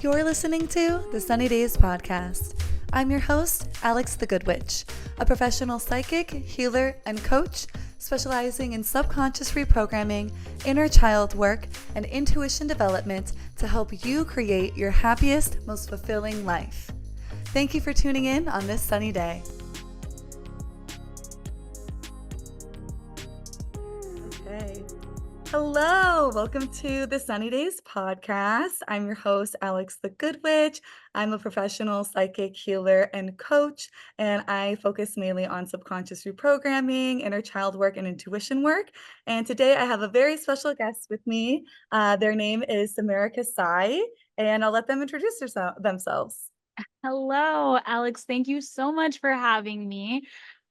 You're listening to the Sunny Days Podcast. I'm your host, Alex the Good Witch, a professional psychic, healer, and coach specializing in subconscious reprogramming, inner child work, and intuition development to help you create your happiest, most fulfilling life. Thank you for tuning in on this sunny day. Okay. Hello, welcome to the Sunny Days Podcast. I'm your host, Alex the Good Witch. I'm a professional psychic healer and coach, and I focus mainly on subconscious reprogramming, inner child work, and intuition work. And today I have a very special guest with me. Their name is Samara Kasai, and I'll let them introduce themselves. Hello, Alex. Thank you so much for having me.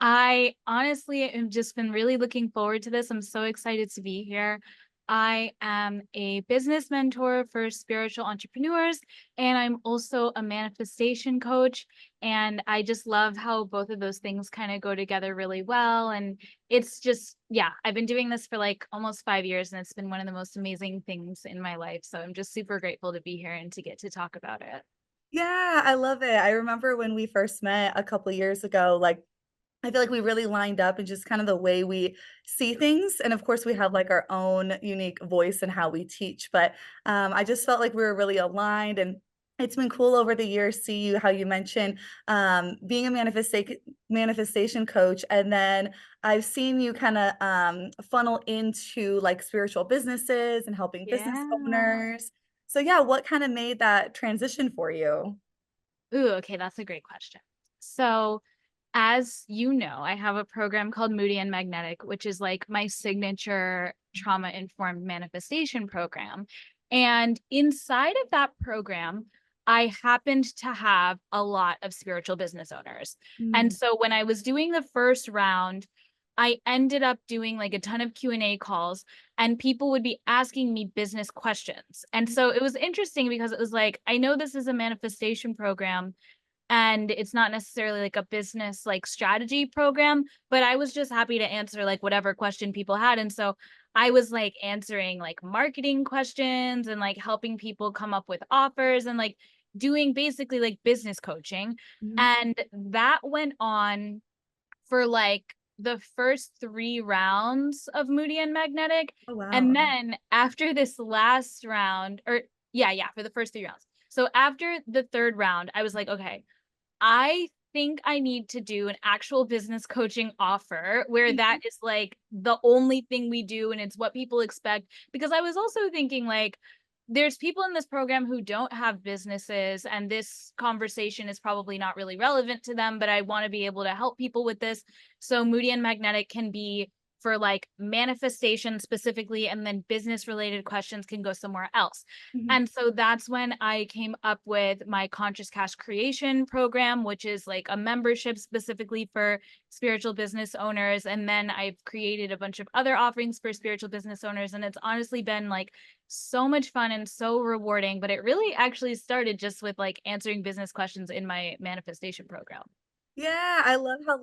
I honestly have just been really looking forward to this. I'm so excited to be here. I am a business mentor for spiritual entrepreneurs, and I'm also a manifestation coach. And I just love how both of those things kind of go together really well. And it's just, yeah, I've been doing this for like almost 5 years, and it's been one of the most amazing things in my life. So I'm just super grateful to be here and to get to talk about it. Yeah, I love it. I remember when we first met a couple years ago, I feel like we really lined up in just kind of the way we see things. And of course, we have like our own unique voice in how we teach. But I just felt like we were really aligned. And it's been cool over the years, see you how you mentioned being a manifestation coach. And then I've seen you kind of funnel into like spiritual businesses and helping business Yeah. owners. So yeah, what kind of made that transition for you? Ooh, okay, that's a great question. So, as you know, I have a program called Moody and Magnetic, which is like my signature trauma informed manifestation program. And inside of that program, I happened to have a lot of spiritual business owners. And Mm, so when I was doing the first round, I ended up doing like a ton of Q&A calls, and people would be asking me business questions. And so it was interesting because it was like, I know this is a manifestation program, and it's not necessarily like a business like strategy program, but I was just happy to answer like whatever question people had. And so I was like answering like marketing questions and like helping people come up with offers and like doing basically like business coaching. mhm. And that went on for like the first 3 rounds of Moody and Magnetic. Oh, wow. And then after this last round, or yeah, for the first 3 rounds. So after the 3rd round, I was like, okay, I think I need to do an actual business coaching offer where that is like the only thing we do and it's what people expect. Because I was also thinking like, there's people in this program who don't have businesses, and this conversation is probably not really relevant to them, but I want to be able to help people with this. So Moody and Magnetic can be for like manifestation specifically, and then business related questions can go somewhere else. Mhm. And so that's when I came up with my Conscious Cash Creation program, which is like a membership specifically for spiritual business owners. And then I've created a bunch of other offerings for spiritual business owners. And it's honestly been like so much fun and so rewarding. But it really actually started just with like answering business questions in my manifestation program. Yeah, I love how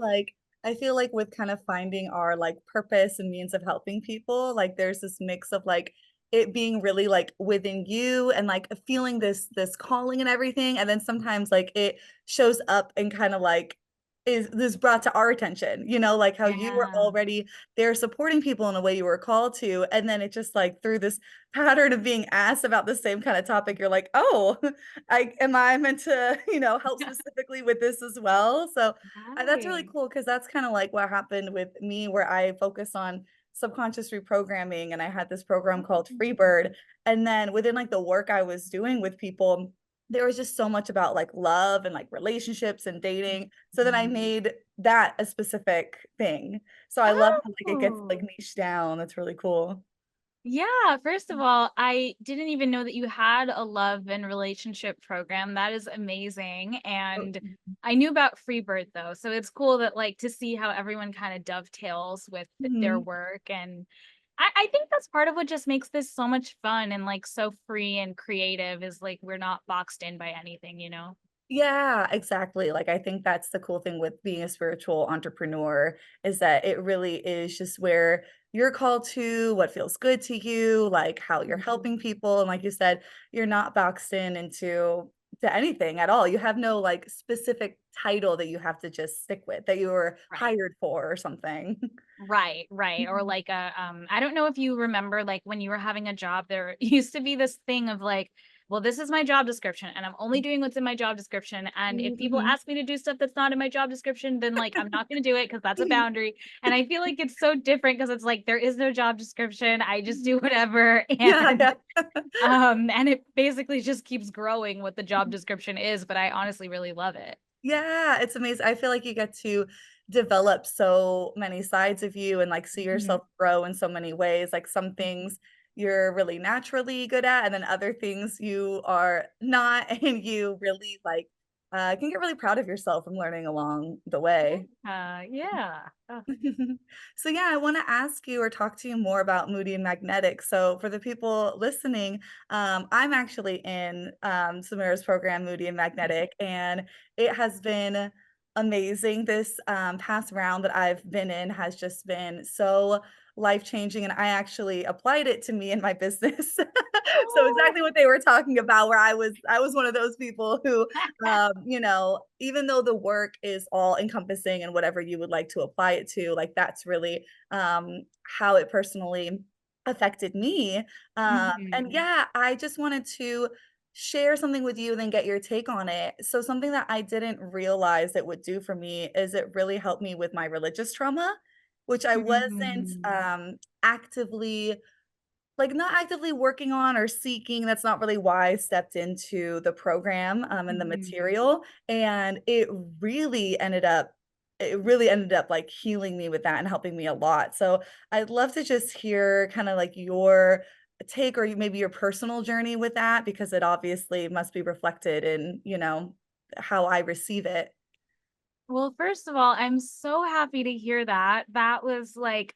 I feel like with kind of finding our like purpose and means of helping people, like there's this mix of like it being really like within you and like feeling this calling and everything. And then sometimes like it shows up and kind of like is this brought to our attention, like how you were Yeah. already there supporting people in a way you were called to. And then it just like through this pattern of being asked about the same kind of topic, you're like, oh, I meant to, help specifically with this as well. So that's really Right. cool because that's kind of like what happened with me, where I focus on subconscious reprogramming, and I had this program called Freebird. And then within like the work I was doing with people, there was just so much about like love and like relationships and dating. So then I Mhm. made that a specific thing. So I love how like it gets Oh. like niche down. That's really cool. Yeah, first of all, I didn't even know that you had a love and relationship program. That is amazing. Oh, And I knew about Freebird though. So it's cool that like to see how everyone kind of dovetails with their mhm. work. And I think that's part of what just makes this so much fun and like so free and creative is like we're not boxed in by anything, you know? Yeah, exactly. Like, I think that's the cool thing with being a spiritual entrepreneur is that it really is just where you're called to, what feels good to you, like how you're helping people. And like you said, you're not boxed in into to anything at all. You have no like specific title that you have to just stick with that you were Right. hired for or something. Right, right. Or Mhm. like a I don't know if you remember like when you were having a job, there used to be this thing of like, well, this is my job description and I'm only doing what's in my job description. And if people Mhm. ask me to do stuff that's not in my job description, then like I'm not gonna do it because that's a boundary. And I feel like it's so different because it's like there is no job description. I just do whatever. Yeah, And yeah. and it basically just keeps growing what the job description is, but I honestly really love it. Yeah, it's amazing. I feel like you get to develop so many sides of you and like see Mhm. yourself grow in so many ways. Like some Mhm. things you're really naturally good at, and then other things you are not, and you really like can get really proud of yourself from learning along the way. Yeah. So yeah, I want to ask you or talk to you more about Moody and Magnetic. So for the people listening, I'm actually in Samira's program, Moody and Magnetic, and it has been amazing. This past round that I've been in has just been so life changing, and I actually applied it to me in my business. So Oh. exactly what they were talking about, where I was one of those people who even though the work is all encompassing and whatever you would like to apply it to, like that's really how it personally affected me. And Mhm. yeah, I just wanted to share something with you and then get your take on it. So, something that I didn't realize it would do for me is it really helped me with my religious trauma, which I wasn't Mhm. actively like, not actively working on or seeking, that's not really why I stepped into the program, and the Mhm. material, and it really ended up, like, healing me with that and helping me a lot, so I'd love to just hear kinda, like, your take or maybe your personal journey with that because it obviously must be reflected in, how I receive it. Well, first of all, I'm so happy to hear that. That was like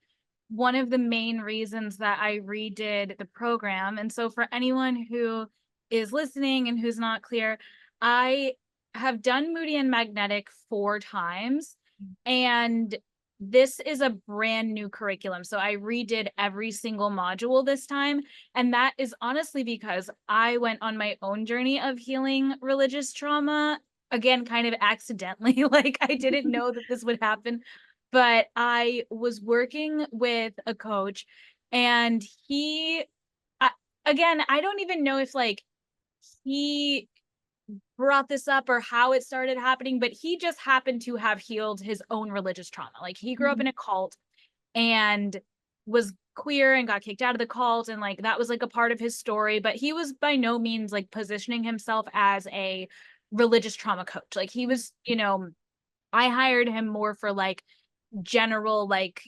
one of the main reasons that I redid the program. And so, for anyone who is listening and who's not clear, I have done Moody and Magnetic 4 times. And this is a brand new curriculum. So, I redid every single module this time. And that is honestly because I went on my own journey of healing religious trauma, again, kind of accidentally. Like, I didn't know that this would happen, but I was working with a coach and I again, I don't even know if, like, he brought this up or how it started happening, but he just happened to have healed his own religious trauma. Like, he grew up Mhm, in a cult and was queer and got kicked out of the cult, and, like, that was, like, a part of his story, but he was by no means, like, positioning himself as a religious trauma coach. Like, he was, I hired him more for, like, general, like,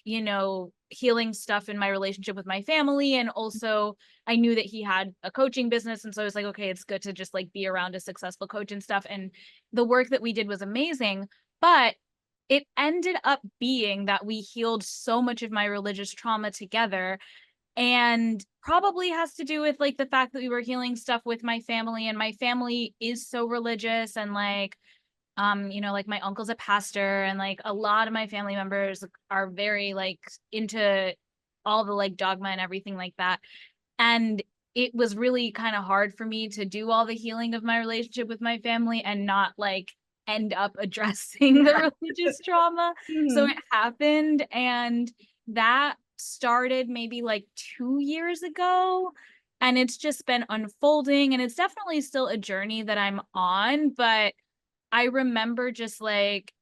healing stuff in my relationship with my family, and also I knew that he had a coaching business, and so I was like, "Okay, it's good to just, like, be around a successful coach and stuff," and the work that we did was amazing, but it ended up being that we healed so much of my religious trauma together, and probably has to do with, like, the fact that we were healing stuff with my family, and my family is so religious, and, like, like, my uncle's a pastor, and, like, a lot of my family members are very, like, into all the, like, dogma and everything like that, and it was really kinda hard for me to do all the healing of my relationship with my family and not, like, end up addressing the yeah, religious trauma. So mhm, it happened, and that started maybe, like, 2 years ago, and it's just been unfolding, and it's definitely still a journey that I'm on, but I remember just, like,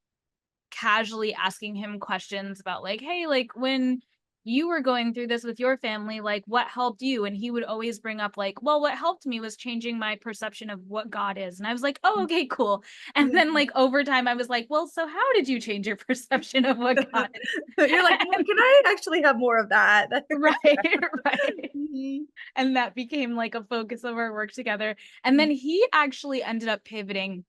casually asking him questions about, like, "Hey, like, when you were going through this with your family, like, what helped you?" And he would always bring up, like, "Well, what helped me was changing my perception of what God is." And I was like, "Oh, okay, cool." And yeah. then, like, over time, I was like, "Well, so how did you change your perception of what God is?" You're like, "Well, And can I actually have more of that?" right, right. Mhm, And that became, like, a focus of our work together. And mhm. then he actually ended up pivoting,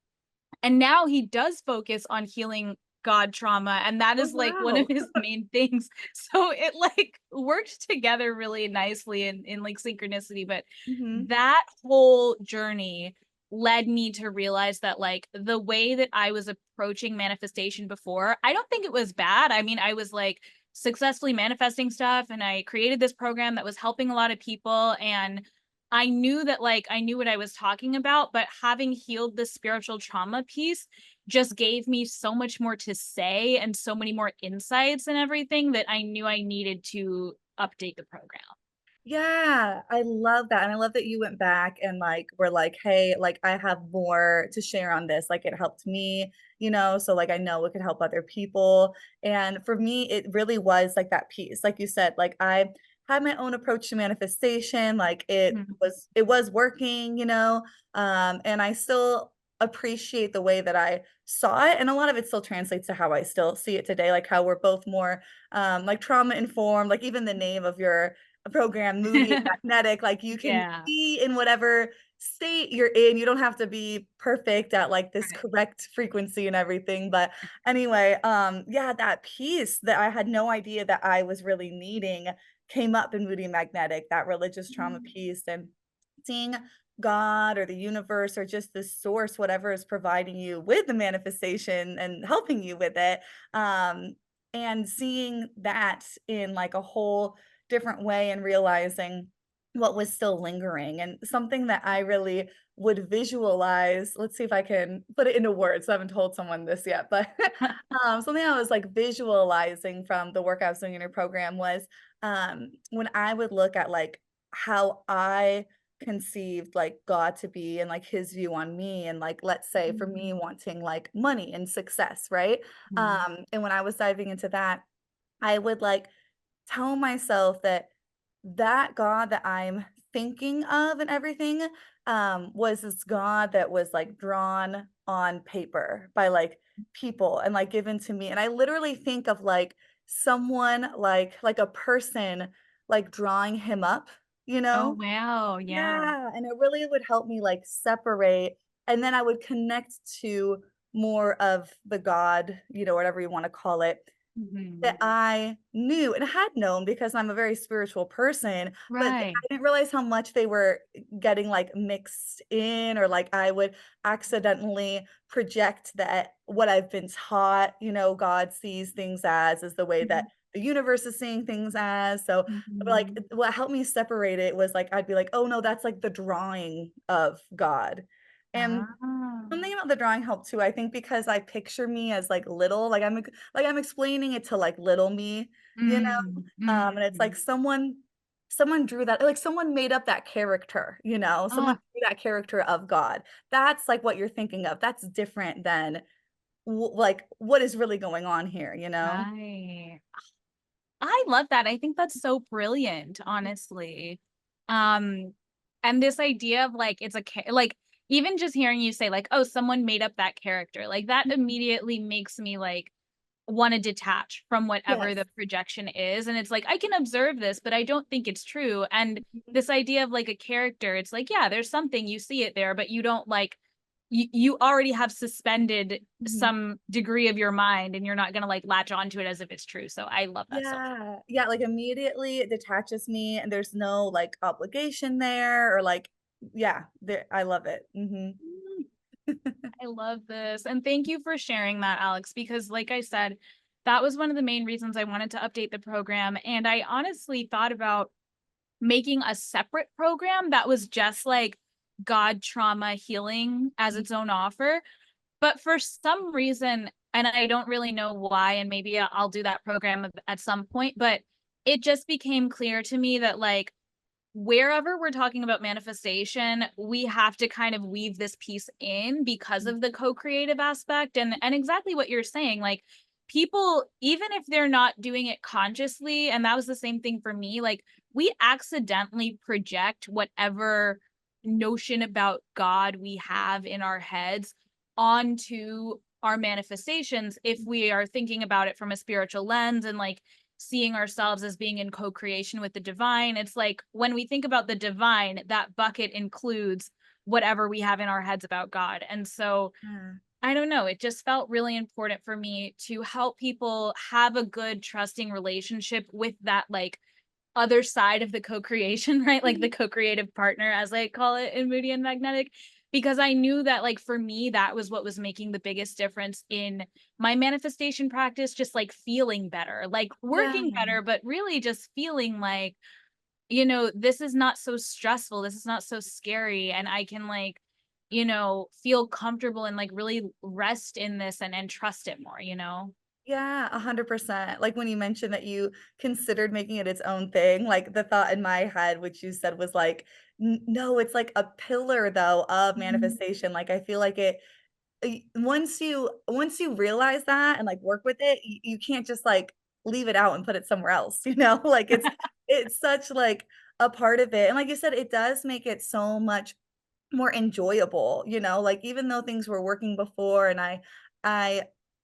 and now he does focus on healing God trauma, and that Oh, is, like, one of wow. his main things. So it, like, worked together really nicely in, like, synchronicity, but Mhm. that whole journey led me to realize that, like, the way that I was approaching manifestation before, I don't think it was bad. I mean, I was, like, successfully manifesting stuff, and I created this program that was helping a lot of people, and I knew that, like, I knew what I was talking about, but having healed the spiritual trauma piece just gave me so much more to say and so many more insights and everything that I knew I needed to update the program. Yeah, I love that, and I love that you went back and, like, were like, "Hey, like, I have more to share on this, like, it helped me, so, like, I know it could help other people." And for me, it really was, like, that piece, like you said, like, I had my own approach to manifestation, like, Mhm. it was working, and I still appreciate the way that I saw it, and a lot of it still translates to how I still see it today, like, how we're both more, like, trauma informed, like, even the name of your program, moody and magnetic, like, you can Yeah. be in whatever state you're in, you don't have to be perfect at, like, this Right. correct frequency and everything, but anyway, yeah, that piece that I had no idea that I was really needing came up in moody and magnetic, that religious trauma Mm. piece, and seeing God or the universe or just the source, whatever is providing you with the manifestation and helping you with it, and seeing that in, like, a whole different way and realizing what was still lingering, and something that I really would visualize, let's see if I can put it into words, I haven't told someone this yet, but, something I was, like, visualizing from the work I was doing in your program was, when I would look at, like, how I conceived, like, God to be and, like, his view on me, and, like, let's say for me wanting, like, money and success, right? Mhm. And when I was diving into that, I would, like, tell myself that that God that I'm thinking of and everything, was this God that was, like, drawn on paper by, like, people and, like, given to me, and I literally think of, like, someone, like a person, like, drawing him up, you Oh, know? wow, yeah. Yeah, and it really would help me, like, separate, and then I would connect to more of the God, whatever you wanna call it, that Mhm. I knew and had known because I'm a very spiritual person, but Right. I didn't realize how much they were getting, like, mixed in, or, like, I would accidentally project that what I've been taught, God sees things as is the way that Mhm. the universe is seeing things as, so, like, Mhm. what helped me separate it was, like, I'd be like, "Oh, no, that's, like, the drawing of God," and Ah. something about the drawing helped too, I think because I picture me as, like, little, like, I'm explaining it to, like, little me, you know? Mm, And it's like mhm. someone drew that, like, someone made up that character, Someone Oh, drew that character of God. That's, like, what you're thinking of. That's different than like, what is really going on here, you know? right. I love that. I think that's so brilliant, honestly. Um, and this idea of like it's like even just hearing you say like, "Oh, someone made up that character," like that Mhm. immediately makes me like want to detach from whatever Yes. the projection is. And it's like I can observe this, but I don't think it's true. And Mhm. this idea of like a character, it's like, yeah, there's something you see it there, but you don't like you already have suspended Mhm. some degree of your mind and you're not gonna like latch onto it as if it's true. So I love that so Yeah. Yeah, like, immediately it detaches me, and there's no, like, obligation there or, like, yeah, there I love it. Mhm. much. I love this. And thank you for sharing that, Alex, because like I said, that was one of the main reasons I wanted to update the program. And I honestly thought about making a separate program that was just like God trauma healing as its own offer. But for some reason, and I don't really know why, and maybe I'll do that program at some point, but it just became clear to me that like wherever we're talking about manifestation, we have to kind of weave this piece in because Mhm. of the co-creative aspect and exactly what you're saying. Like people, even if they're not doing it consciously, and that was the same thing for me, like we accidentally project whatever notion about God we have in our heads onto our manifestations if we are thinking about it from a spiritual lens and like seeing ourselves as being in co-creation with the divine. It's like when we think about the divine, that bucket includes whatever we have in our heads about God. And so Yeah. I don't know, it just felt really important for me to help people have a good trusting relationship with that like other side of the co-creation, right? Like the co-creative partner as I call it in Moody and Magnetic because I knew that, like, for me, that was what was making the biggest difference in my manifestation practice, just, like, feeling better, like, Yeah. working better, but really just feeling like, this is not so stressful, this is not so scary, and I can, like, feel comfortable and, like, really rest in this and trust it more, you know? Yeah, 100%. Like, when you mentioned that you considered making it its own thing, like, the thought in my head, which you said was like, "N no, it's like a pillar, though, of Mhm. manifestation." Like, I feel like once you realize that and, like, work with it, you can't just, like, leave it out and put it somewhere else, you know? Like, it's such, like, a part of it, and like you said, it does make it so much more enjoyable, like, even though things were working before and I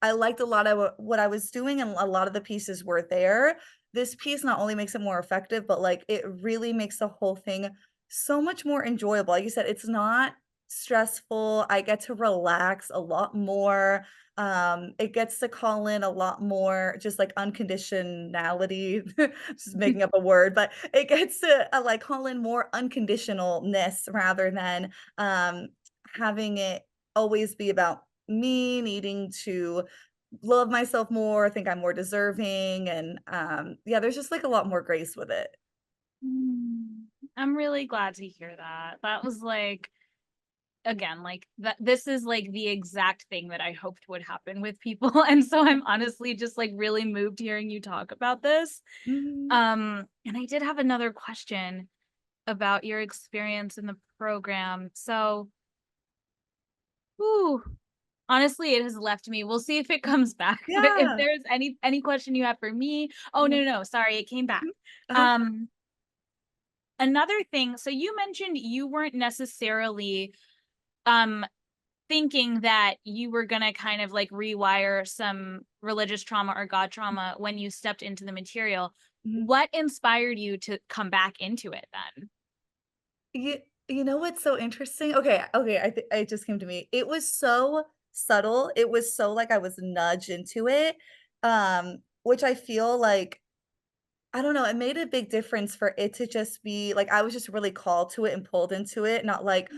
I liked a lot of what I was doing and a lot of the pieces were there, this piece not only makes it more effective, but, like, it really makes the whole thing so much more enjoyable. Like you said, it's not stressful, I get to relax a lot more, it gets to call in a lot more just, like, unconditionality, just making up a word, but it gets to, like, call in more unconditionalness rather than um, having it always be about me needing to love myself more, think I'm more deserving, and yeah, there's just like a lot more grace with it. Mm. I'm really glad to hear that. That was like, again, like that this is like the exact thing that I hoped would happen with people. And so I'm honestly just like really moved hearing you talk about this. Mhm. And I did have another question about your experience in the program. So, whew, honestly, it has left me. We'll see if it comes back. But if Yeah. there's any question you have for me, oh no, Mhm. no, no, sorry, it came back. Mhm. Uh-huh. Um, Another thing, so you mentioned you weren't necessarily um thinking that you were gonna kind of like rewire some religious trauma or God trauma when you stepped into the material. Mhm. What inspired you to come back into it then? You you know what's so interesting? Okay, it just came to me. It was so subtle. It was so like I was nudged into it, which I feel like I don't know, it made a big difference for it to just be like, I was just really called to it and pulled into it, not like,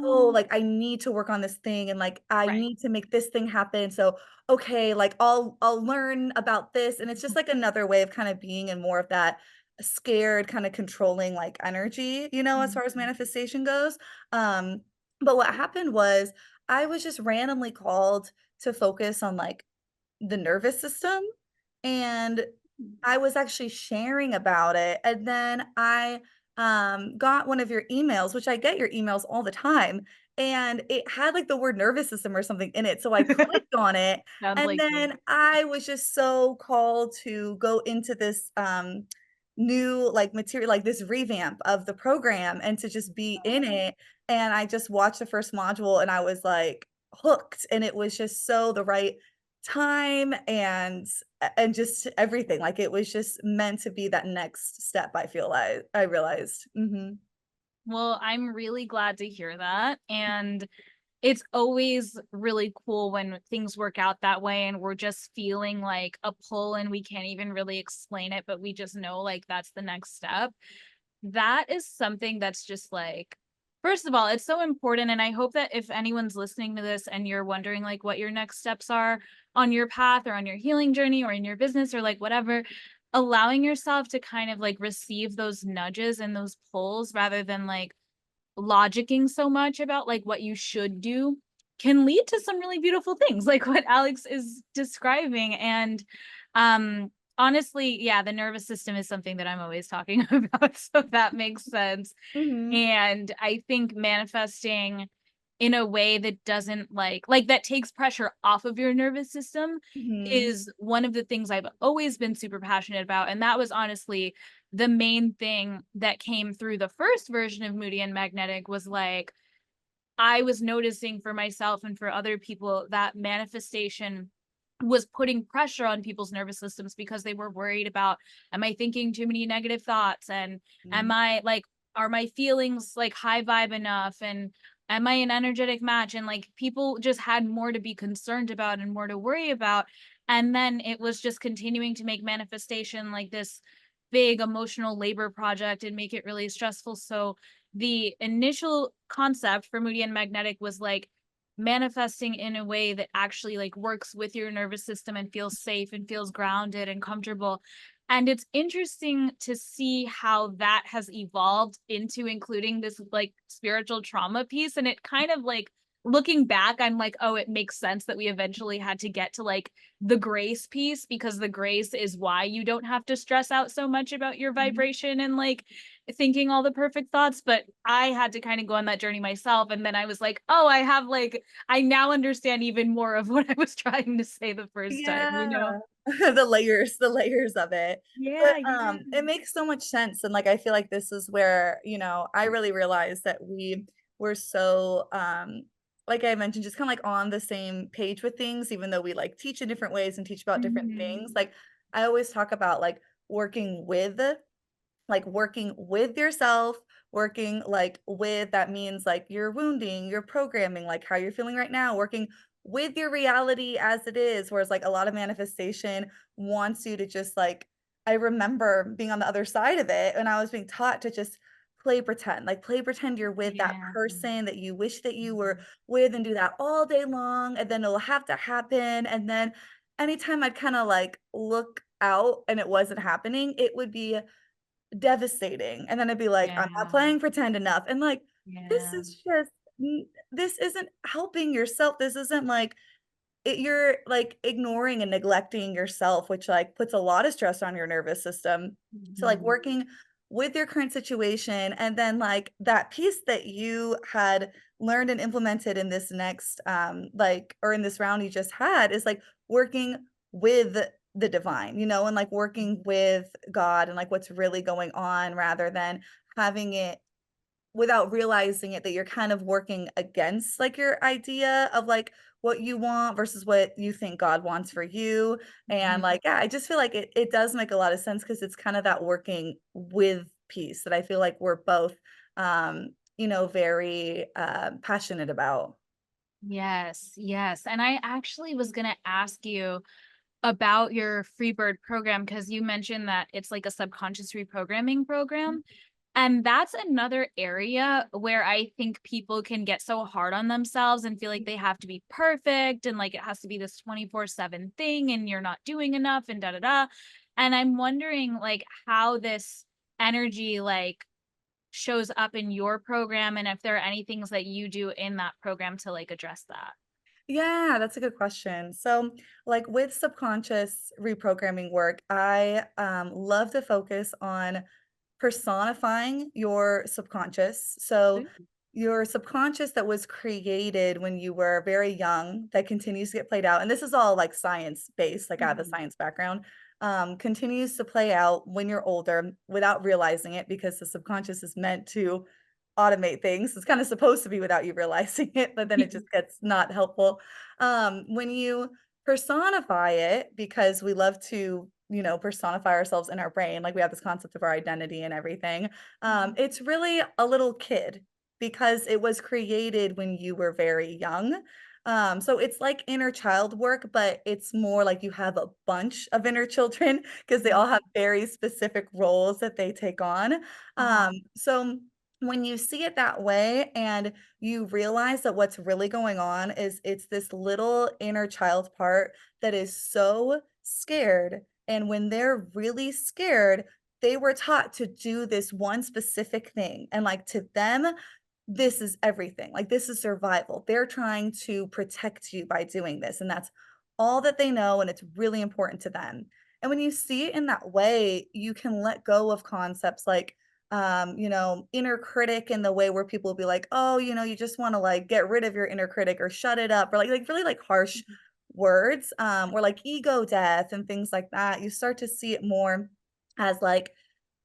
"Oh, Oh, like, I need to work on this thing, and, like, I right. need to make this thing happen, so, okay, like, I'll learn about this," and it's just, like, another way of kinda being in more of that scared, kinda controlling, like, energy, as far as Mhm. manifestation goes, um, but what happened was, I was just randomly called to focus on, like, the nervous system, and I was actually sharing about it, and then I, got one of your emails, which I get your emails all the time, and it had, like, the word nervous system or something in it, so I clicked on it, Sounds and like me. then I was just so called to go into this, new, like, material like, this revamp of the program and to just be in it, and I just watched the first module, and I was, like, hooked, and it was just so the right time and just everything, like, it was just meant to be that next step, I realized. Mhm. Well, I'm really glad to hear that. And it's always really cool when things work out that way and we're just feeling like a pull and we can't even really explain it, but we just know like that's the next step. That is something that's just like, first of all, it's so important. And I hope that if anyone's listening to this and you're wondering like what your next steps are on your path or on your healing journey or in your business or like whatever, allowing yourself to kind of like receive those nudges and those pulls rather than like logicking so much about like what you should do can lead to some really beautiful things like what Alex is describing. And honestly, yeah, the nervous system is something that I'm always talking about. So that makes sense. Mhm. And I think manifesting in a way that doesn't like that takes pressure off of your nervous system Mhm. is one of the things I've always been super passionate about. And that was honestly the main thing that came through the first version of Moody and Magnetic was like I was noticing for myself and for other people that manifestation was putting pressure on people's nervous systems because they were worried about, am I thinking too many negative thoughts? And am Mhm. I like, are my feelings like high vibe enough? And am I an energetic match? And like people just had more to be concerned about and more to worry about. And then it was just continuing to make manifestation like this big emotional labor project and make it really stressful. So the initial concept for Moody and Magnetic was like manifesting in a way that actually like works with your nervous system and feels safe and feels grounded and comfortable. And it's interesting to see how that has evolved into including this like spiritual trauma piece. And it kind of like looking back, I'm like, oh, it makes sense that we eventually had to get to like the grace piece, because the grace is why you don't have to stress out so much about your Mhm. vibration and like thinking all the perfect thoughts. But I had to kind of go on that journey myself. And then I was like, oh, I have like, I now understand even more of what I was trying to say the first time, you know? Yeah. The layers of it. But, Yeah, yeah. it makes so much sense, and, like, I feel like this is where, I really realized that we were so, like I mentioned, just kinda, like, on the same page with things, even though we, like, teach in different ways and teach about different Mhm. things. Like, I always talk about, working with yourself, working with that means your wounding, your programming, like how you're feeling right now, working with your reality as it is. Whereas a lot of manifestation wants you to just I remember being on the other side of it and I was being taught to just play pretend you're with that Yeah. person that you wish that you were with and do that all day long. And then it'll have to happen. And then anytime I'd kind of look out and it wasn't happening, it would be devastating, and then I'd be like, "I'm not Yeah. playing pretend enough," and, this Yeah. is just this isn't helping yourself, this isn't, you're, ignoring and neglecting yourself, which, puts a lot of stress on your nervous system. So, Mhm. working with your current situation and then, that piece that you had learned and implemented in this next, or in this round you just had is, working with the divine, and, working with God and, what's really going on rather than having it without realizing it that you're kind of working against, your idea of, what you want versus what you think God wants for you, and, Mhm. yeah, I just feel like it does make a lot of sense because it's kinda that working with piece that I feel like we're both, very, passionate about. Yes, yes. And I actually was going to ask you about your Freebird program, because you mentioned that it's like a subconscious reprogramming program. And that's another area where I think people can get so hard on themselves and feel like they have to be perfect and like it has to be this 24/7 thing and you're not doing enough and da da da. And I'm wondering like how this energy like shows up in your program, and if there are any things that you do in that program to like address that. Yeah, that's a good question. So, with subconscious reprogramming work, I love to focus on personifying your subconscious. So, Ooh. your subconscious that was created when you were very young, that continues to get played out, and this is all science based, I have a Mhm. science background, continues to play out when you're older without realizing it because the subconscious is meant to automate things. It's kinda supposed to be without you realizing it, but then it just gets not helpful. When you personify it, because we love to, personify ourselves in our brain, we have this concept of our identity and everything, it's really a little kid because it was created when you were very young. So it's like inner child work, but it's more like you have a bunch of inner children because they all have very specific roles that they take on. Uh-huh. So when you see it that way and you realize that what's really going on is it's this little inner child part that is so scared. And when they're really scared, they were taught to do this one specific thing. And to them, this is everything. This is survival. They're trying to protect you by doing this, and that's all that they know, and it's really important to them. And when you see it in that way, you can let go of concepts inner critic in the way where people will be like, "Oh, you just wanna, get rid of your inner critic or shut it up," or, really, harsh words, or, ego death and things like that. You start to see it more as,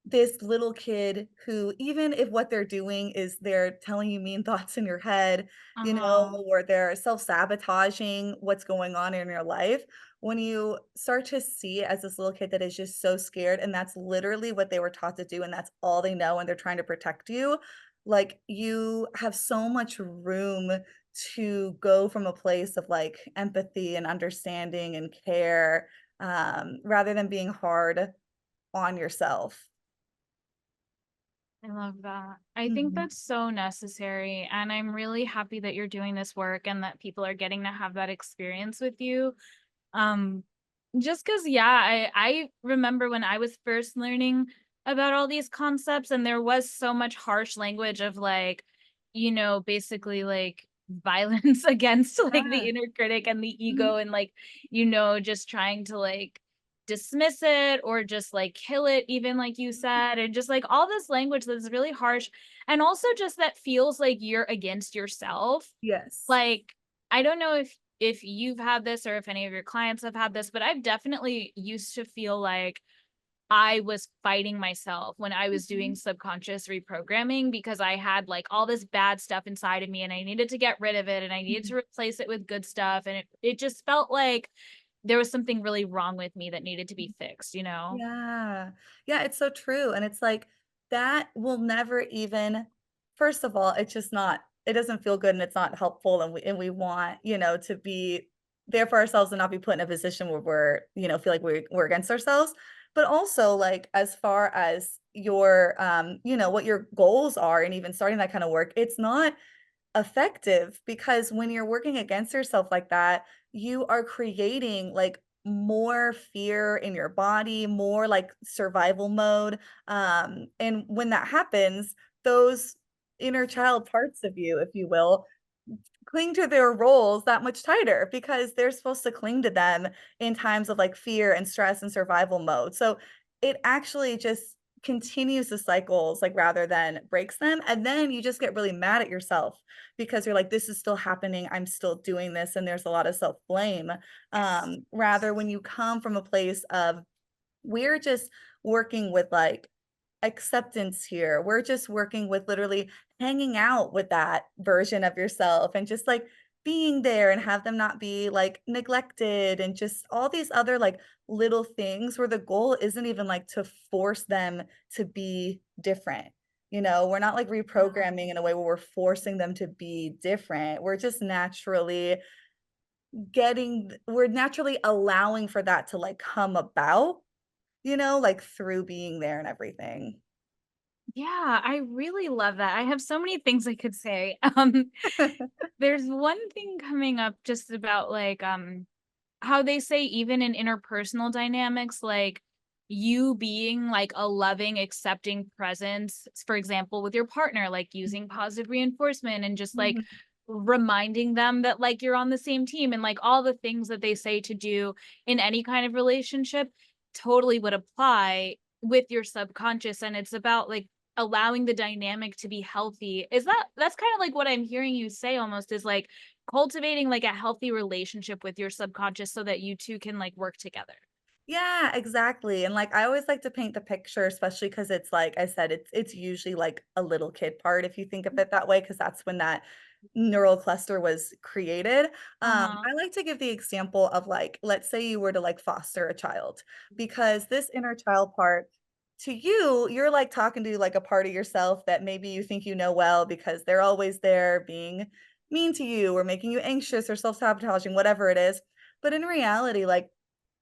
this little kid who even if what they're doing is they're telling you mean thoughts in your head, Uh-huh. or they're self-sabotaging what's going on in your life, when you start to see it as this little kid that is just so scared and that's literally what they were taught to do and that's all they know and they're trying to protect you, you have so much room to go from a place of empathy and understanding and care, rather than being hard on yourself. I love that. I think Mhm. that's so necessary, and I'm really happy that you're doing this work and that people are getting to have that experience with you. Um, just because, yeah, I remember when I was first learning about all these concepts, and there was so much harsh language of like, basically like violence against like the Yeah. inner critic and the Mhm. ego, and like, just trying to like dismiss it or just like kill it, even like you said, and just like all this language that's really harsh, and also just that feels like you're against yourself. Yes. Like, I don't know if you've had this or if any of your clients have had this, but I've definitely used to feel like I was fighting myself when I was doing Mhm. subconscious reprogramming because I had like all this bad stuff inside of me and I needed to get rid of it and I needed Mhm. to replace it with good stuff. And it just felt like there was something really wrong with me that needed to be fixed, you know? Yeah. Yeah, it's so true, and it's like, that will never even first of all, it's just not it doesn't feel good and it's not helpful, and we want, to be there for ourselves and not be put in a position where we're, feel like we're against ourselves, but also, like, as far as your, what your goals are and even starting that kind of work, it's not effective because when you're working against yourself like that, you are creating like more fear in your body, more like survival mode. And when that happens, those inner child parts of you, if you will, cling to their roles that much tighter because they're supposed to cling to them in times of like fear and stress and survival mode. So it actually just continues the cycles like rather than breaks them. And then you just get really mad at yourself because you're like, this is still happening. I'm still doing this. And there's a lot of self blame. Yes. Rather, when you come from a place of, we're just working with like acceptance here. We're just working with literally hanging out with that version of yourself and just like being there and have them not be like neglected and just all these other like little things where the goal isn't even like to force them to be different. We're not like Yeah. reprogramming in a way where we're forcing them to be different. We're just naturally we're naturally allowing for that to like come about, like through being there and everything. Yeah, I really love that. I have so many things I could say. There's one thing coming up just about like how they say even in interpersonal dynamics, like you being like a loving, accepting presence, for example, with your partner, like using positive reinforcement and just like Mhm. reminding them that like you're on the same team and like all the things that they say to do in any kind of relationship totally would apply with your subconscious. And it's about like allowing the dynamic to be healthy. That's kind of like what I'm hearing you say almost is like cultivating like a healthy relationship with your subconscious so that you 2 can like work together. Yeah, exactly, and, like, I always like to paint the picture, especially because it's like I said, it's usually, like, a little kid part if you think of it that way, because that's when that neural cluster was created. Uh-huh. I like to give the example of, like, let's say you were to, like, foster a child, because this inner child part, to you, you're, like, talking to, like, a part of yourself that maybe you think you know well because they're always there being mean to you or making you anxious or self-sabotaging, whatever it is, but in reality, like,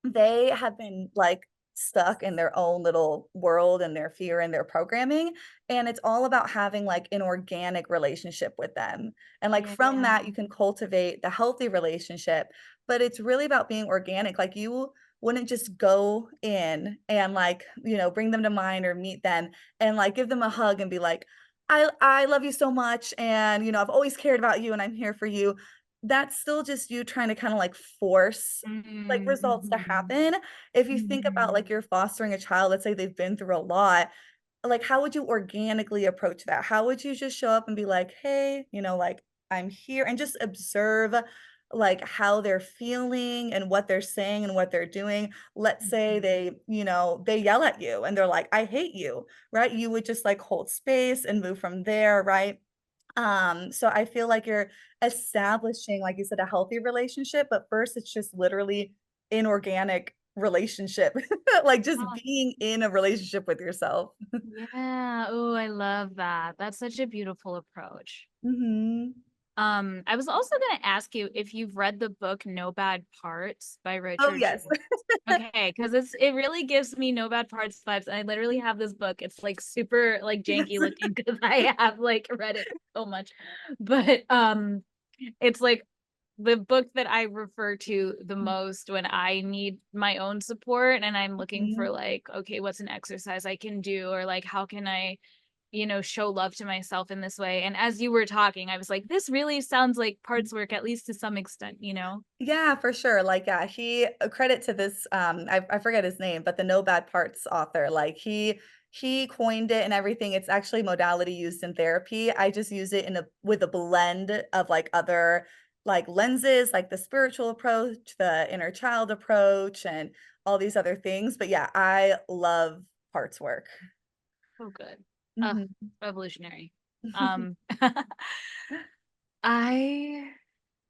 they have been, like, stuck in their own little world and their fear and their programming, and it's all about having, like, an organic relationship with them, and, like, from Yeah. that, you can cultivate the healthy relationship, but it's really about being organic, like, you wouldn't just go in and, like, bring them to mind or meet them and, like, give them a hug and be like, "I love you so much, and, I've always cared about you, and I'm here for you." That's still just you trying to kinda, like, force like, Mhm, results to mhm, happen. If you think about, like, mhm, you're fostering a child, let's say they've been through a lot, like, how would you organically approach that? How would you just show up and be like, "Hey," like, "I'm here," and just observe, like, how they're feeling and what they're saying and what they're doing. Let's say mhm. they yell at you and they're like, "I hate you," right? You would just, like, hold space and move from there, right? So I feel like you're establishing, like you said, a healthy relationship, but first it's just literally inorganic relationship, like just Oh, being in a relationship with yourself. yeah. Oh, I love that. That's such a beautiful approach. Mhm. I was also gonna ask you if you've read the book No Bad Parts by Oh, Richard yes. Schwartz. Okay, because it really gives me No Bad Parts vibes. I literally have this book. It's like super like Yes. janky looking because I have like read it so much. But it's like the book that I refer to the most when I need my own support and I'm looking for Mhm. like, okay, what's an exercise I can do, or like how can I, show love to myself in this way. And as you were talking, I was like, this really sounds like parts work, at least to some extent. Yeah, for sure. Like, yeah, he credit to this, I forget his name, but the No Bad Parts author, like he coined it and everything. It's actually modality used in therapy. I just use it in a with a blend of like other like lenses, like the spiritual approach, the inner child approach, and all these other things. But yeah, I love parts work. Oh, good. Mhm. Revolutionary. Um, I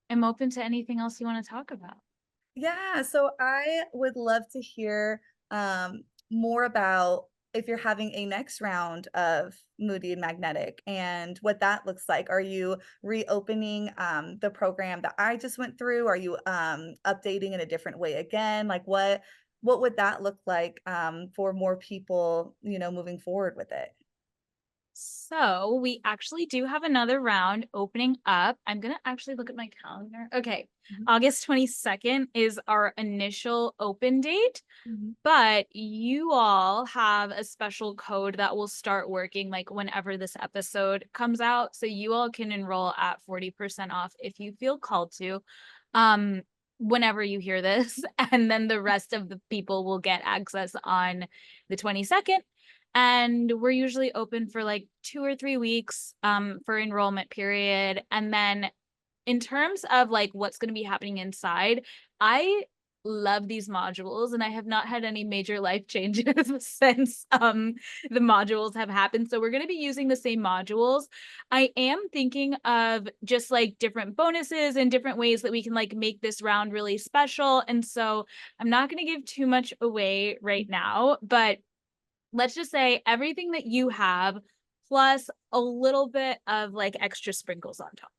am open to anything else you want to talk about. Yeah, so I would love to hear more about if you're having a next round of Moody and Magnetic and what that looks like. Are you reopening the program that I just went through? Are you updating in a different way again? Like what would that look like for more people, moving forward with it? So we actually do have another round opening up. I'm gonna actually look at my calendar. Okay. Mhm, August 22nd is our initial open date, mhm. but you all have a special code that will start working like whenever this episode comes out. So you all can enroll at 40% off if you feel called to. Um, Whenever you hear this, and then the rest of the people will get access on the 22nd, and we're usually open for like 2 or 3 weeks for enrollment period. And then in terms of like what's going to be happening inside, I love these modules and I have not had any major life changes since the modules have happened. So we're going to be using the same modules. I am thinking of just like different bonuses and different ways that we can like make this round really special. And so I'm not going to give too much away right now, but let's just say everything that you have plus a little bit of like extra sprinkles on top.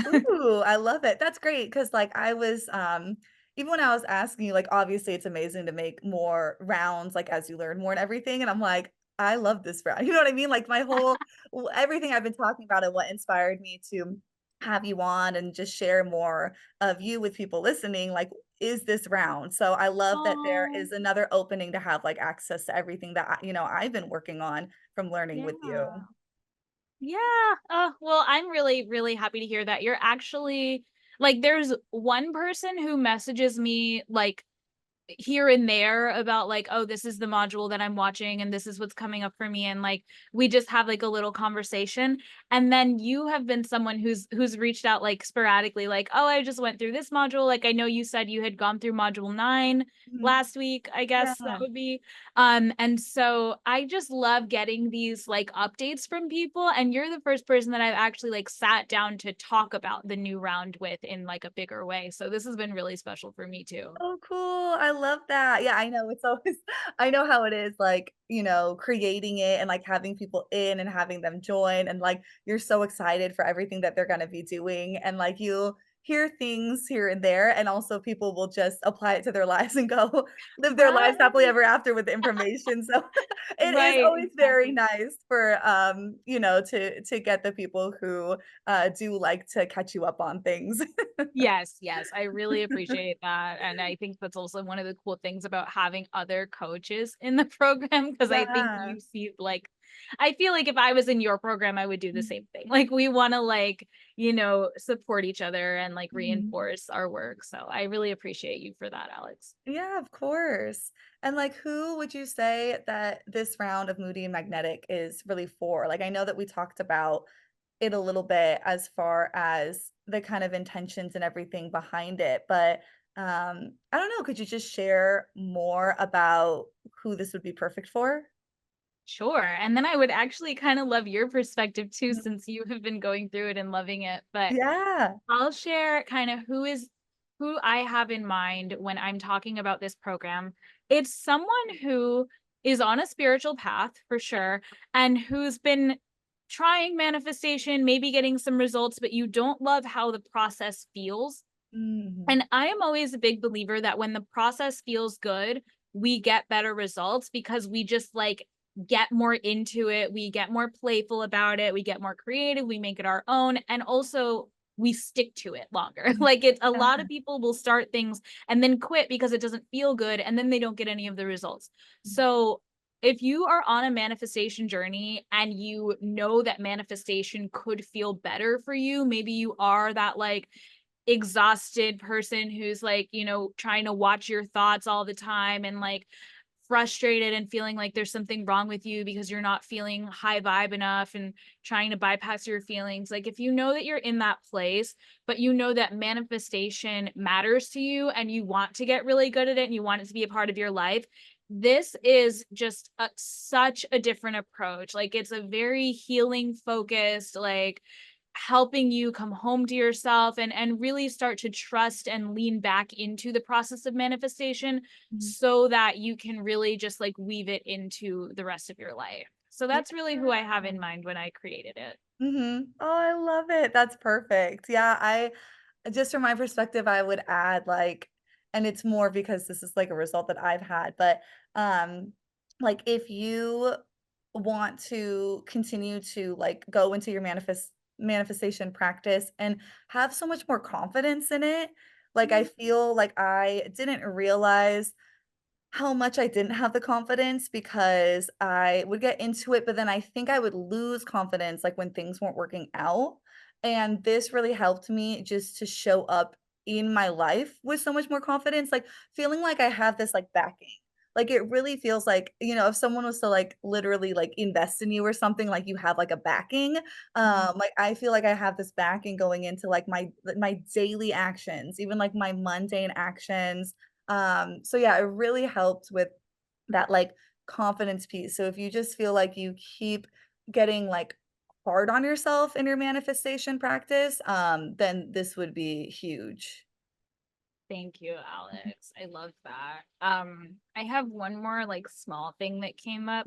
Ooh, I love it. That's great because, like, I was, even when I was asking you, like, obviously, it's amazing to make more rounds, like, as you learn more and everything, and I'm like, "I love this round." You know what I mean? Like, my whole everything I've been talking about and what inspired me to have you on and just share more of you with people listening, like, is this round. So I love that there Oh, is another opening to have, like, access to everything that I've been working on from learning with you. yeah. Yeah. Well, I'm really, really happy to hear that. You're actually like, there's one person who messages me like here and there about like, oh, this is the module that I'm watching and this is what's coming up for me, and like we just have like a little conversation. And then you have been someone who's reached out like sporadically, like, oh, I just went through this module, like I know you said you had gone through module 9 Mhm. last week, I guess that Yeah. would be. And so I just love getting these like updates from people, and you're the first person that I've actually like sat down to talk about the new round with in like a bigger way, so this has been really special for me too. Oh, cool. I love that. Yeah, I know it's always I know how it is, like, creating it and, like, having people in and having them join, and, like, you're so excited for everything that they're gonna be doing, and, like, you hear things here and there, and also people will just apply it to their lives and go live their lives happily Right. ever after with the information, so it is Right, always very exactly. nice for, to get the people who, do like to catch you up on things. Yes, yes, I really appreciate that, and I think that's also one of the cool things about having other coaches in the program, because I think Yeah. you see, like, I feel like if I was in your program, I would do the same thing. Like, we wanna, like, support each other and, like, Mhm. reinforce our work, so I really appreciate you for that, Alex. Yeah, of course. And like, who would you say that this round of Moody and Magnetic is really for? Like, I know that we talked about it a little bit as far as the kind of intentions and everything behind it, but I don't know, could you just share more about who this would be perfect for? Sure, and then I would actually kinda love your perspective too, Mhm. since you have been going through it and loving it, but Yeah. I'll share kind of who I have in mind when I'm talking about this program. It's someone who is on a spiritual path for sure, and who's been trying manifestation, maybe getting some results, but you don't love how the process feels. Mhm. And I am always a big believer that when the process feels good, we get better results because we just like get more into it. We get more playful about it. We get more creative. We make it our own. And also, we stick to it longer. Mhm. Like it's a lot Yeah. of people will start things and then quit because it doesn't feel good and then they don't get any of the results. So, if you are on a manifestation journey and you know that manifestation could feel better for you, maybe you are that like exhausted person who's like, trying to watch your thoughts all the time and like frustrated and feeling like there's something wrong with you because you're not feeling high vibe enough and trying to bypass your feelings. Like, if you know that you're in that place, but you know that manifestation matters to you and you want to get really good at it and you want it to be a part of your life, this is just such a different approach. Like, it's a very healing focused, like, helping you come home to yourself and really start to trust and lean back into the process of manifestation Mhm. so that you can really just like weave it into the rest of your life. So Yeah. that's really who I have in mind when I created it. Mhm. Oh, I love it. That's perfect. Yeah, I just from my perspective, I would add, like and it's more because this is, like, a result that I've had, but, um, like, if you want to continue to, like, go into your manifestation practice and have so much more confidence in it, like, I feel like I didn't realize how much I didn't have the confidence because I would get into it, but then I think I would lose confidence, like, when things weren't working out, and this really helped me just to show up in my life with so much more confidence, like, feeling like I have this, like, backing. Like, it really feels like, if someone was to, like, literally, like, invest in you or something, like, you have, like, a backing, like, I feel like I have this backing going into, like, my daily actions, even, like, my mundane actions, so yeah, it really helped with that like confidence piece. So if you just feel like you keep getting like hard on yourself in your manifestation practice, then this would be huge. Thank you, Alex. I love that. I have one more like small thing that came up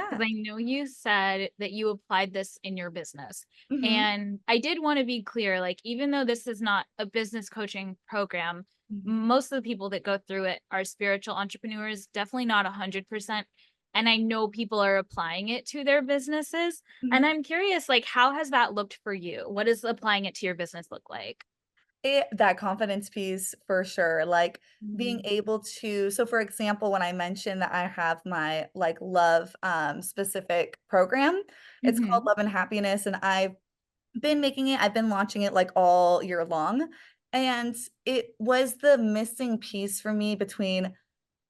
because Yeah. I know you said that you applied this in your business. Mhm. And I did want to be clear, like, even though this is not a business coaching program, Mhm. most of the people that go through it are spiritual entrepreneurs, definitely not 100%. And I know people are applying it to their businesses. And Mhm. I'm curious, like, how has that looked for you? What does applying it to your business look like? That confidence piece for sure, like, being Mhm. able to so for example, when I mentioned that I have my, like, love, specific program, it's called Mhm. Love and Happiness, and I've been launching it, like, all year long, and it was the missing piece for me between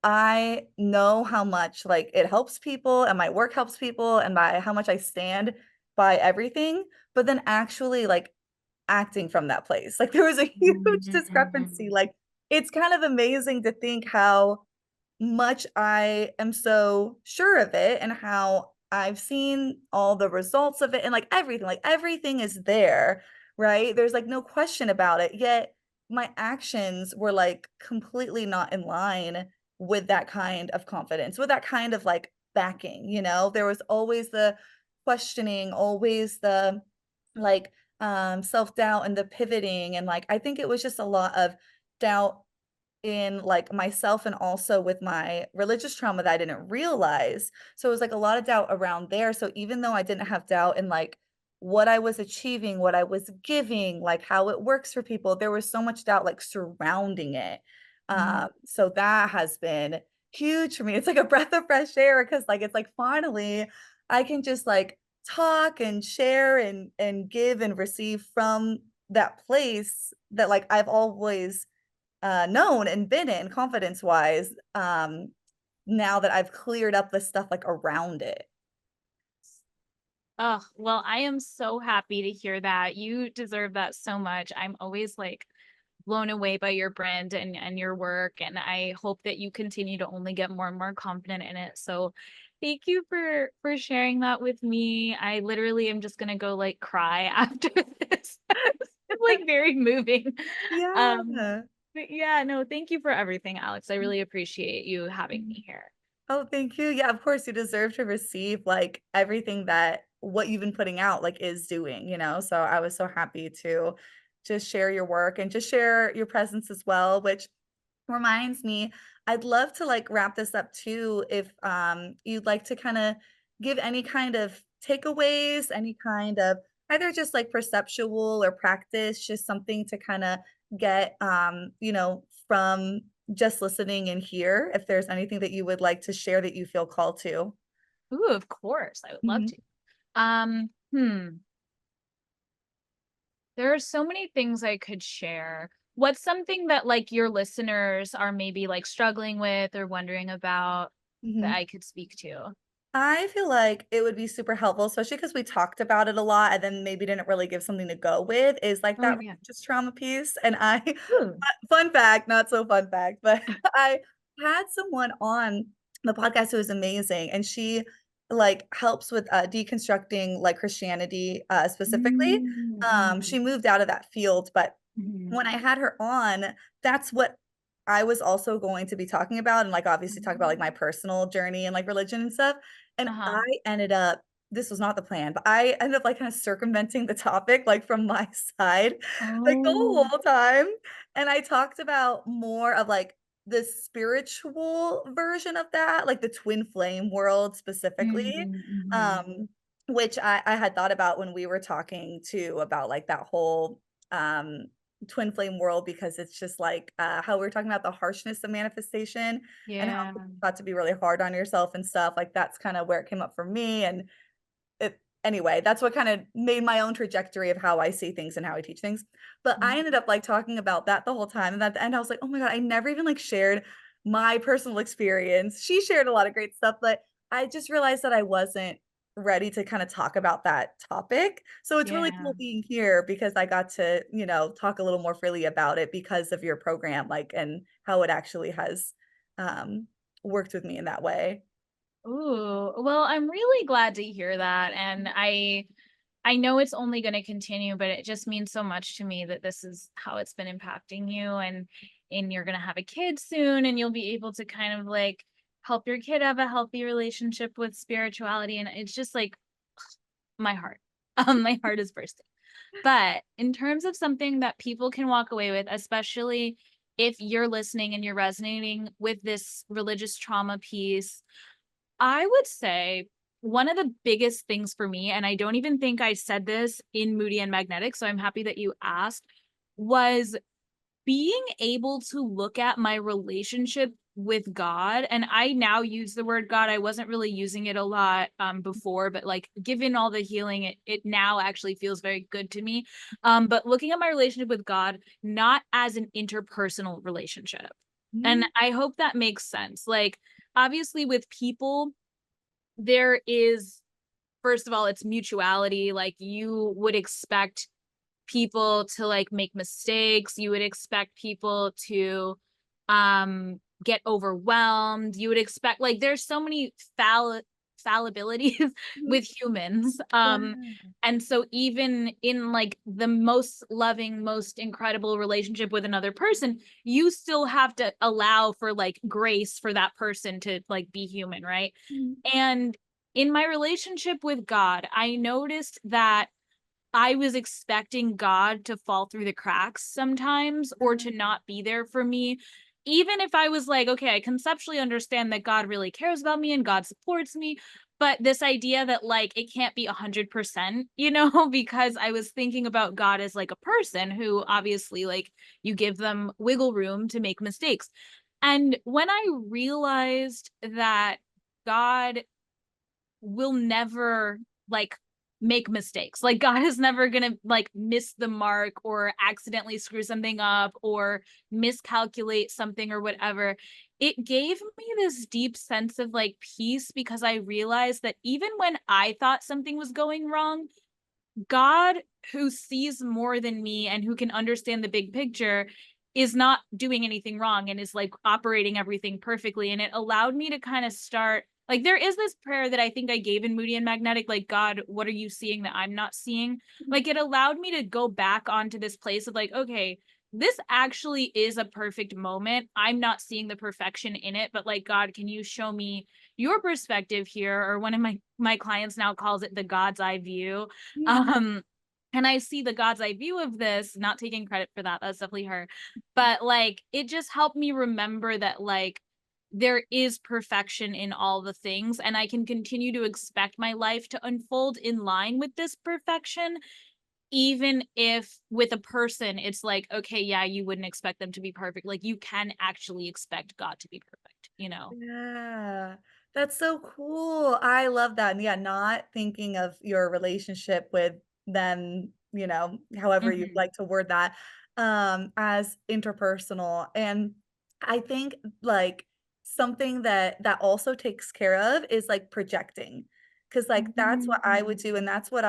I know how much, like, it helps people and my work helps people and by how much I stand by everything, but then actually, like, acting from that place. Like, there was a huge discrepancy, Mhm. like, it's kind of amazing to think how much I am so sure of it and how I've seen all the results of it and, like, everything is there, right? There's, like, no question about it, yet my actions were, like, completely not in line with that kind of confidence, with that kind of, like, backing, you know? There was always the questioning, always the, like, self-doubt and the pivoting, and, like, I think it was just a lot of doubt in, like, myself and also with my religious trauma that I didn't realize. So it was, like, a lot of doubt around there. So even though I didn't have doubt in, like, what I was achieving, what I was giving, like, how it works for people, there was so much doubt, like, surrounding it. Mhm. So that has been huge for me. It's like a breath of fresh air because, like, it's like, finally, I can just, like, talk and share and give and receive from that place that, like, I've always known and been in confidence-wise, now that I've cleared up the stuff, like, around it. Oh, well, I am so happy to hear that. You deserve that so much. I'm always like blown away by your brand and your work, and I hope that you continue to only get more and more confident in it. So, thank you for sharing that with me. I literally am just gonna go like cry after this. It's like very moving. Um, Yeah. but yeah, no, thank you for everything, Alex. I really appreciate you having Mhm. me here. Oh, thank you. Yeah, of course, you deserve to receive, like, everything that what you've been putting out, like, is doing, you know? So I was so happy to just share your work and just share your presence as well, which reminds me, I'd love to, like, wrap this up too if, you'd like to kinda give any kind of takeaways, any kind of either just, like, perceptual or practice, just something to kinda get, from just listening and hear, if there's anything that you would like to share that you feel called to. Ooh, of course, I would love Mhm, to. There are so many things I could share. What's something that, like, your listeners are maybe, like, struggling with or wondering about that mhm. I could speak to? I feel like it would be super helpful, especially because we talked about it a lot and then maybe didn't really give something to go with, is like Oh, that yeah. religious trauma piece, and I Ooh. fun fact, not so fun fact, but I had someone on the podcast who was amazing, and she, like, helps with, deconstructing, like, Christianity, specifically. Mm, mhm, She moved out of that field, but mhm. when I had her on, that's what I was also going to be talking about and, like, obviously talk about, like, my Mm. personal journey and, like, religion and stuff, and I Uh-huh. ended up this was not the plan, but I ended up, like, kinda circumventing the topic, like, from my side, like, the Oh. whole time, and I talked about more of, like, the spiritual version of that, like, the twin flame world specifically, Mm, mhm. um, which I had thought about when we were talking too about, like, that whole, um, twin flame world because it's just, like, how we were talking about the harshness of manifestation and how Yeah. it's got to be really hard on yourself and stuff, like, that's kinda where it came up for me, and it anyway, that's what kinda made my own trajectory of how I see things and how I teach things, but I ended Mhm. up, like, talking about that the whole time, and at the end, I was like, "Oh my god, I never even, like, shared my personal experience." She shared a lot of great stuff, but I just realized that I wasn't ready to kinda talk about that topic, so it's really Yeah. cool being here because I got to, talk a little more freely about it because of your program, like, and how it actually has, um, worked with me in that way. Ooh, well, I'm really glad to hear that, and I know it's only gonna continue, but it just means so much to me that this is how it's been impacting you, and you're gonna have a kid soon, and you'll be able to kind of, like, help your kid have a healthy relationship with spirituality, and it's just, like, my heart. My heart is bursting. But in terms of something that people can walk away with, especially if you're listening and you're resonating with this religious trauma piece, I would say one of the biggest things for me, and I don't even think I said this in Moody and Magnetic, so I'm happy that you asked, was being able to look at my relationship with God, and I now use the word God. I wasn't really using it a lot before, but like given all the healing, it now actually feels very good to me. But looking at my relationship with God, not as an interpersonal relationship. And Mm, I hope that makes sense. Like, obviously, with people, there is, first of all, it's mutuality. Like, you would expect people to, like, make mistakes, you would expect people to get overwhelmed, you would expect, like, there's so many fallibilities mhm, with humans, yeah. and so even in, like, the most loving, most incredible relationship with another person, you still have to allow for, like, grace for that person to, like, be human, right? Mhm, And in my relationship with God, I noticed that I was expecting God to fall through the cracks sometimes or to yeah. not be there for me. Even if I was like, okay, I conceptually understand that God really cares about me and God supports me. But this idea that, like, it can't be 100%, because I was thinking about God as like a person who obviously, like, you give them wiggle room to make mistakes. And when I realized that God will never, like, make mistakes. Like, God is never gonna, like, miss the mark or accidentally screw something up or miscalculate something or whatever. It gave me this deep sense of, like, peace because I realized that even when I thought something was going wrong, God, who sees more than me and who can understand the big picture, is not doing anything wrong and is, like, operating everything perfectly. And it allowed me to kind of start, like, there is this prayer that I think I gave in Moody and Magnetic, like, God, what are you seeing that I'm not seeing? Mhm, Like, it allowed me to go back onto this place of, like, okay, this actually is a perfect moment. I'm not seeing the perfection in it, but, like, God, can you show me your perspective here, or one of my clients now calls it the God's eye view. Mm. Um, and I see the God's eye view of this, not taking credit for that, that's definitely her. But like it just helped me remember that like there is perfection in all the things, and I can continue to expect my life to unfold in line with this perfection, even if with a person it's like, okay, yeah, you wouldn't expect them to be perfect. Like you can actually expect God to be perfect, you know? Yeah, that's so cool. I love that. And yeah, not thinking of your relationship with them, however you'd Mhm. like to word that, as interpersonal. And I think like something that also takes care of is like projecting. Cause like that's what I would Mhm. do. And that's what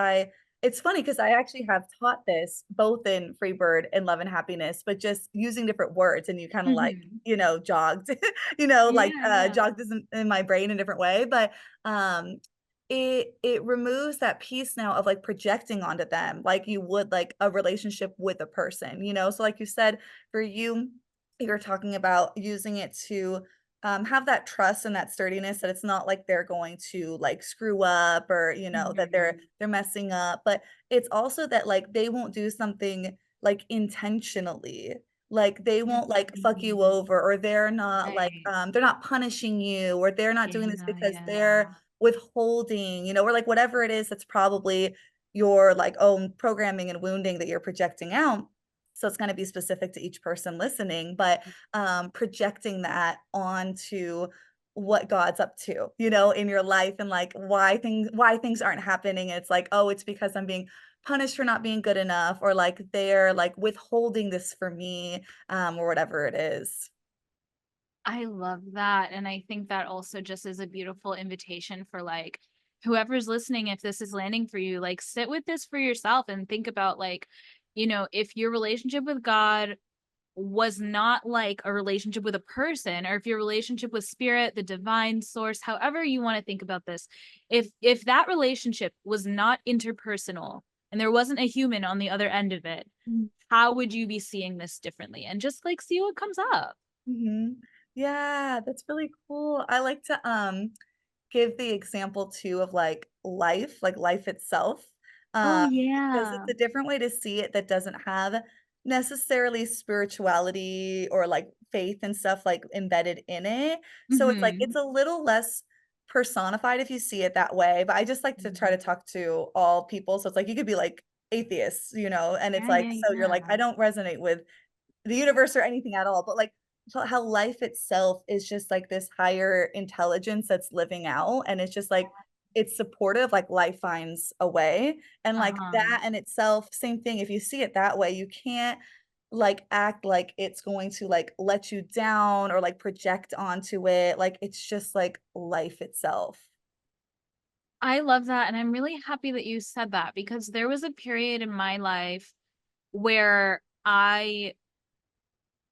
it's funny because I actually have taught this both in Freebird and Love and Happiness, but just using different words and you kind of like, Mhm. jogged like, Yeah, yeah. jogged this in my brain in a different way, but, it removes that piece now of, like, projecting onto them like you would, like, a relationship with a person, So like you said, for you, you're talking about using it to, have that trust and that sturdiness that it's not like they're going to, like, screw up or, that they're Mhm. they're messing up, but it's also that, like, they won't do something, like, intentionally. Like, they won't, like, fuck you Mhm. over, or Right. they're not punishing you, or they're not doing this Yeah, because they're yeah. withholding, or, like, whatever it is that's probably your, like, own programming and wounding that you're projecting out. So it's gonna be specific to each person listening, but, projecting that onto what God's up to, in your life and, like, why things aren't happening, and it's like, "Oh, it's because I'm being punished for not being good enough," or, like, "They're, like, withholding this for me," or whatever it is. I love that, and I think that also just is a beautiful invitation for, like, whoever's listening, if this is landing for you, like, sit with this for yourself and think about, like, if your relationship with God was not like a relationship with a person, or if your relationship with spirit, the divine source, however you wanna think about this, if that relationship was not interpersonal and there wasn't a human on the other end of it, Mm. how would you be seeing this differently? And just, like, see what comes up. Mhm. Yeah, that's really cool. I like to, give the example too of, like life itself, Oh, because yeah. it's a different way to see it that doesn't have necessarily spirituality or, like, faith and stuff, like, embedded in it. So it's like it's Mhm. a little less personified if you see it that way, but I just like to try to Mhm. talk to all people, so it's like you could be, like, atheists, and it's Yeah, like yeah, so you're like, "I yeah. don't resonate with the universe or anything at all, but, like, how life itself is just, like, this higher intelligence that's living out, and it's just, like it's supportive, like, life finds a way, and, like, Uh-huh. that in itself, same thing, if you see it that way, you can't, like, act like it's going to, like, let you down or, like, project onto it, like, it's just, like, life itself. I love that, and I'm really happy that you said that, because there was a period in my life where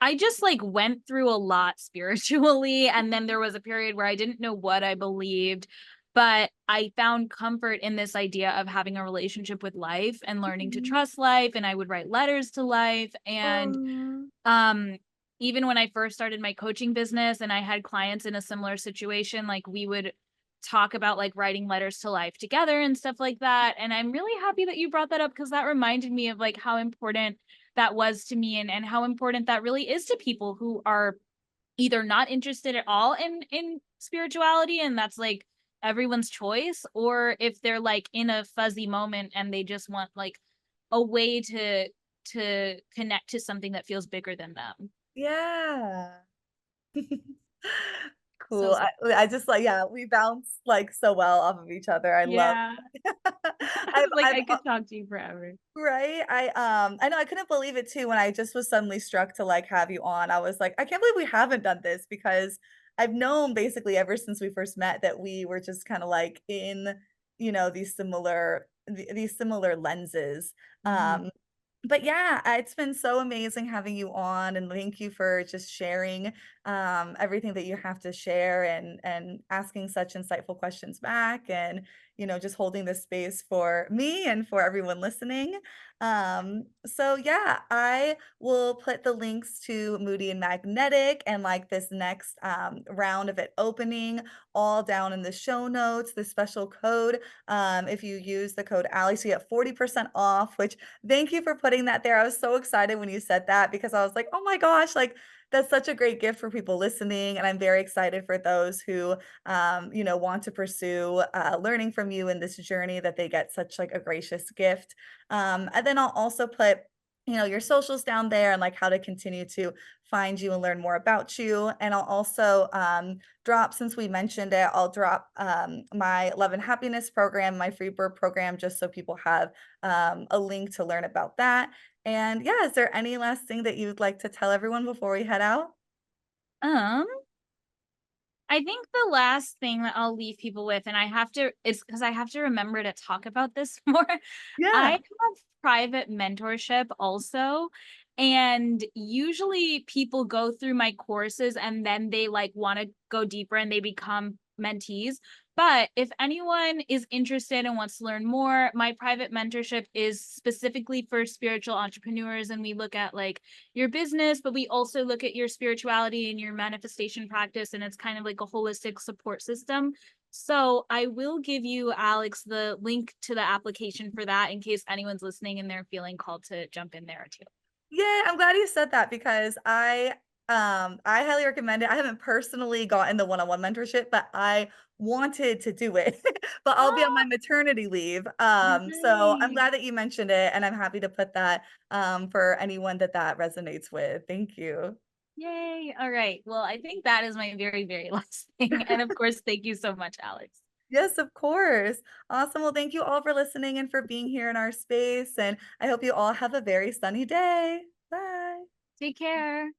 I just, like, went through a lot spiritually, and then there was a period where I didn't know what I believed, but I found comfort in this idea of having a relationship with life and learning to Mhm. trust life, and I would write letters to life, and Aw. Um, even when I first started my coaching business and I had clients in a similar situation, like, we would talk about, like, writing letters to life together and stuff like that, and I'm really happy that you brought that up, because that reminded me of, like, how important that was to me, and how important that really is to people who are either not interested at all in spirituality, and that's, like, everyone's choice, or if they're, like, in a fuzzy moment and they just want, like, a way to connect to something that feels bigger than them. Yeah. So, Cool. so I just like yeah, we bounce, like, so well off of each other. I love yeah. Like, I've I could talk to you forever. right? I know I couldn't believe it too when I just was suddenly struck to, like, have you on. I was like, "I can't believe we haven't done this," because I've known basically ever since we first met that we were just kinda, like, in, these similar lenses. Mhm. But yeah, it's been so amazing having you on, and thank you for just sharing everything that you have to share, and asking such insightful questions back, and just holding this space for me and for everyone listening. So yeah, I will put the links to Moody and Magnetic and like this next round of it opening all down in the show notes. The special code, if you use the code Alex, you get 40% off, which thank you for putting that there. I was so excited when you said that because I was like, "Oh my gosh, like that's such a great gift for people listening." And I'm very excited for those who, want to pursue learning from you in this journey, that they get such like a gracious gift. And then I'll also put, your socials down there, and like how to continue to find you and learn more about you. And I'll also drop, since we mentioned it, I'll drop my Love and Happiness program, my free bird program, just so people have a link to learn about that. And yeah, is there any last thing that you'd like to tell everyone before we head out? Um, I think the last thing that I'll leave people with, and I have to, is because I have to remember to talk about this more. I Yeah. have private mentorship also. And usually people go through my courses and then they like want to go deeper and they become mentees. But if anyone is interested and wants to learn more, my private mentorship is specifically for spiritual entrepreneurs. And we look at like your business, but we also look at your spirituality and your manifestation practice. And it's kind of like a holistic support system. So I will give you, Alex, the link to the application for that in case anyone's listening and they're feeling called to jump in there too. Yeah, I'm glad you said that because I highly recommend it. I haven't personally gotten the one-on-one mentorship, but I wanted to do it. But I'll be on my Oh, maternity leave. So I'm nice. glad that you mentioned it, and I'm happy to put that for anyone that that resonates with. Thank you. Yay. All right. Well, I think that is my very, very last thing. And of course, thank you so much, Alex. Yes, of course. Awesome. Well, thank you all for listening and for being here in our space. And I hope you all have a very sunny day. Bye. Take care.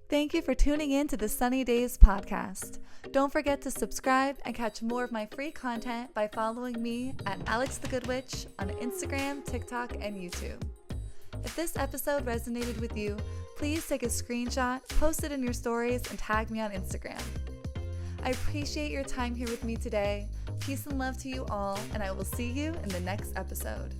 Thank you for tuning in to the Sunny Days podcast. Don't forget to subscribe and catch more of my free content by following me at Alex the Good Witch on Instagram, TikTok, and YouTube. If this episode resonated with you, please take a screenshot, post it in your stories, and tag me on Instagram. I appreciate your time here with me today. Peace and love to you all, and I will see you in the next episode.